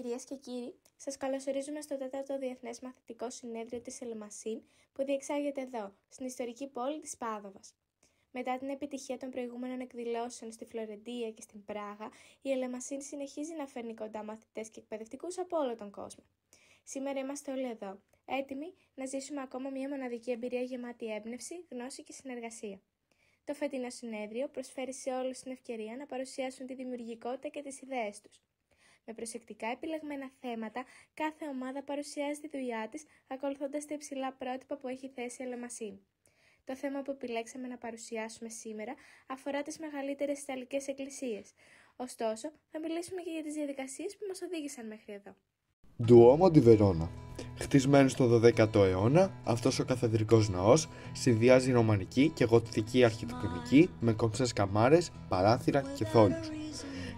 Κυρίες και κύριοι, σας καλωσορίζουμε στο 4ο Διεθνές Μαθητικό Συνέδριο της Ελεμασίν που διεξάγεται εδώ, στην ιστορική πόλη της Πάδοβας. Μετά την επιτυχία των προηγούμενων εκδηλώσεων στη Φλωρεντία και στην Πράγα, η Ελεμασίν συνεχίζει να φέρνει κοντά μαθητές και εκπαιδευτικούς από όλο τον κόσμο. Σήμερα είμαστε όλοι εδώ, έτοιμοι να ζήσουμε ακόμα μια μοναδική εμπειρία γεμάτη έμπνευση, γνώση και συνεργασία. Το φετινό συνέδριο προσφέρει σε όλους την ευκαιρία να παρουσιάσουν τη δημιουργικότητα και τις ιδέες τους. Με προσεκτικά επιλεγμένα θέματα, κάθε ομάδα παρουσιάζει τη δουλειά της, ακολουθώντας τα υψηλά πρότυπα που έχει θέσει η Ελεμασίν. Το θέμα που επιλέξαμε να παρουσιάσουμε σήμερα αφορά τις μεγαλύτερες ιταλικές εκκλησίες. Ωστόσο, θα μιλήσουμε και για τις διαδικασίες που μας οδήγησαν μέχρι εδώ. Duomo di Verona. Χτισμένος στο 12ο αιώνα, αυτός ο καθεδρικός ναός συνδυάζει ρωμανική και γοτθική αρχιτεκτονική με κομψές καμάρες, παράθυρα και θόλους.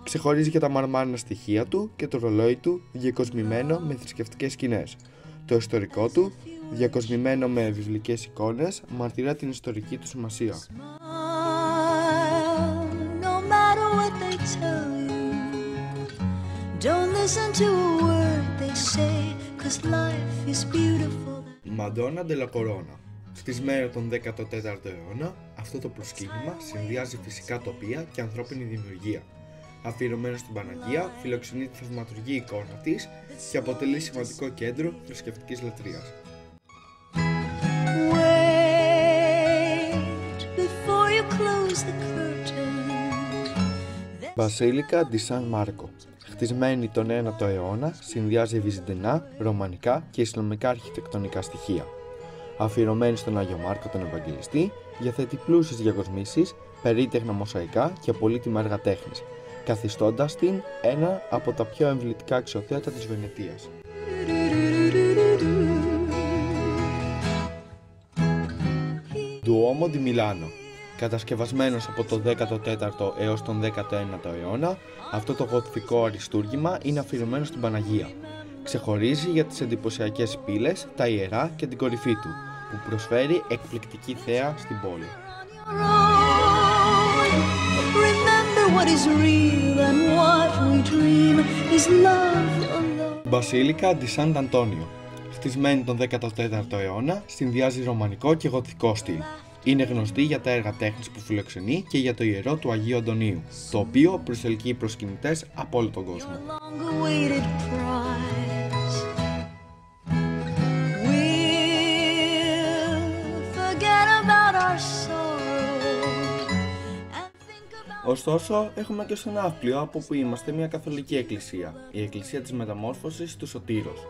Ξεχωρίζει και τα μαρμάρινα στοιχεία του και το ρολόι του διακοσμημένο με θρησκευτικές σκηνές. Το ιστορικό του, διακοσμημένο με βιβλικές εικόνες, μαρτυρά την ιστορική του σημασία. Μαντόνα ντελα Κορώνα. Χτισμένο τον 14ο αιώνα, αυτό το προσκύνημα συνδυάζει φυσικά τοπία και ανθρώπινη δημιουργία. Αφιερωμένο στην Παναγία, φιλοξενεί τη θαυματουργή εικόνα της και αποτελεί σημαντικό κέντρο θρησκευτικής λατρείας. Βασίλικα ντι Σαν Μάρκο. Χτισμένη τον 9ο αιώνα, συνδυάζει βυζαντινά, ρωμανικά και ισλαμικά αρχιτεκτονικά στοιχεία. Αφιερωμένη στον Άγιο Μάρκο τον Ευαγγελιστή, διαθέτει πλούσιες διακοσμήσεις, περίτεχνα μοσαϊκά και πολύτιμα έργα τέχνης, καθιστώντας την ένα από τα πιο εμβλητικά αξιοθέατα της Βενετίας. Duomo di Milano. Κατασκευασμένος από το 14ο έως τον 19ο αιώνα, αυτό το γοτθικό αριστούργημα είναι αφιερωμένο στην Παναγία. Ξεχωρίζει για τις εντυπωσιακές πύλες, τα ιερά και την κορυφή του, που προσφέρει εκπληκτική θέα στην πόλη. Μπασίλικα ντι Σαντ'Αντόνιο. Χτισμένη τον 14ο αιώνα, συνδυάζει ρωμανικό και γοτθικό στυλ. Είναι γνωστή για τα έργα τέχνης που φιλοξενεί και για το ιερό του Αγίου Αντωνίου, το οποίο προσελκύει προσκυνητές από όλο τον κόσμο. Ωστόσο, έχουμε και στο Ναύπλιο, από που είμαστε, μια καθολική εκκλησία, η Εκκλησία της Μεταμόρφωσης του Σωτήρος.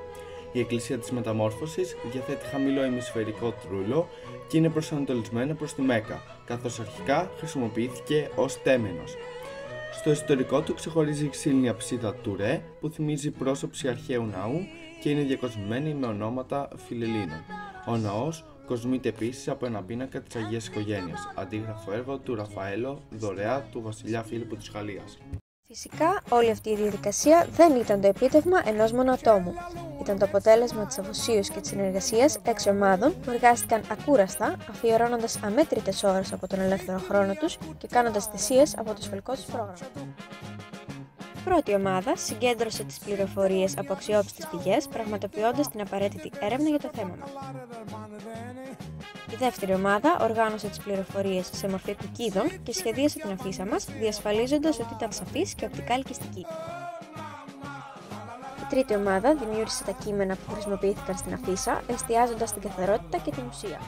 Η Εκκλησία της Μεταμόρφωσης διαθέτει χαμηλό ημισφαιρικό τρούλο και είναι προσανατολισμένη προς τη Μέκα, καθώς αρχικά χρησιμοποιήθηκε ως τέμενος. Στο ιστορικό του ξεχωρίζει η ξύλινη αψίδα του Ρε, που θυμίζει πρόσωψη αρχαίου ναού και είναι διακοσμημένη με ονόματα φιλελλήνων. Ο ναός κοσμείται επίσης από ένα πίνακα της Αγίας Οικογένειας, αντίγραφο έργο του Ραφαέλο, δωρεά του βασιλιά Φίλιππου της Γαλλίας. Φυσικά, όλη αυτή η διαδικασία δεν ήταν το επίτευγμα ενός μόνο ατόμου. Ήταν το αποτέλεσμα της αφοσίωσης και της συνεργασίας 6 ομάδων που εργάστηκαν ακούραστα, αφιερώνοντας αμέτρητες ώρες από τον ελεύθερο χρόνο τους και κάνοντας θυσίες από το σχολικό τους πρόγραμμα. Η πρώτη ομάδα συγκέντρωσε τις πληροφορίες από αξιόπιστες πηγές, πραγματοποιώντας την απαραίτητη έρευνα για το θέμα μας. Η δεύτερη ομάδα οργάνωσε τις πληροφορίες σε μορφή κουκκίδων και σχεδίασε την αφίσα μας, διασφαλίζοντας ότι ήταν σαφής και οπτικά ελκυστική. Η τρίτη ομάδα δημιούργησε τα κείμενα που χρησιμοποιήθηκαν στην αφίσα, εστιάζοντας την καθαρότητα και την ουσία.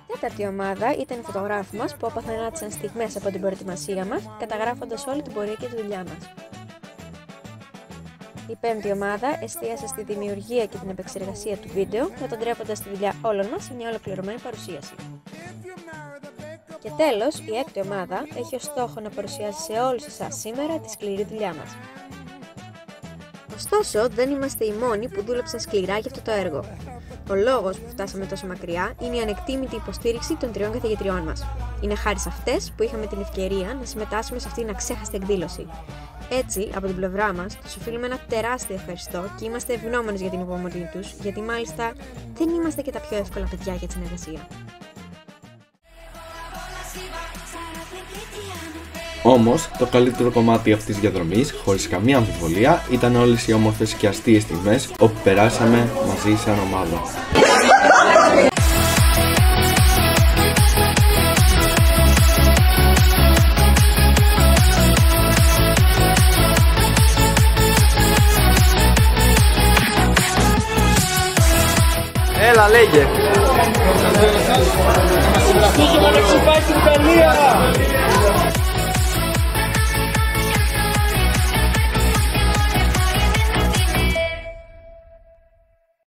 Η τέταρτη ομάδα ήταν οι φωτογράφοι μας που αποθανάτησαν στιγμές από την προετοιμασία μας, καταγράφοντας όλη την πορεία και τη δουλειά μας. Η πέμπτη ομάδα εστίασε στη δημιουργία και την επεξεργασία του βίντεο, μετατρέποντας τη δουλειά όλων μας σε μια ολοκληρωμένη παρουσίαση. Και τέλος, η έκτη ομάδα έχει ως στόχο να παρουσιάσει σε όλους εσάς σήμερα τη σκληρή δουλειά μας. Ωστόσο, δεν είμαστε οι μόνοι που δούλεψαν σκληρά για αυτό το έργο. Ο λόγος που φτάσαμε τόσο μακριά είναι η ανεκτήμητη υποστήριξη των 3 καθηγητριών μας. Είναι χάρη σε αυτές που είχαμε την ευκαιρία να συμμετάσχουμε σε αυτήν την αξέχαστη εκδήλωση. Έτσι, από την πλευρά μας, τους οφείλουμε ένα τεράστιο ευχαριστώ και είμαστε ευγνώμονες για την υπομονή τους, γιατί μάλιστα δεν είμαστε και τα πιο εύκολα παιδιά για τη συνεργασία. Όμως, το καλύτερο κομμάτι αυτής της διαδρομής, χωρίς καμία αμφιβολία, ήταν όλες οι όμορφες και αστείες στιγμές όπου περάσαμε μαζί σαν ομάδα. Έλα, λέγε. Στούσαμε να ξυπάει την Ιταλία.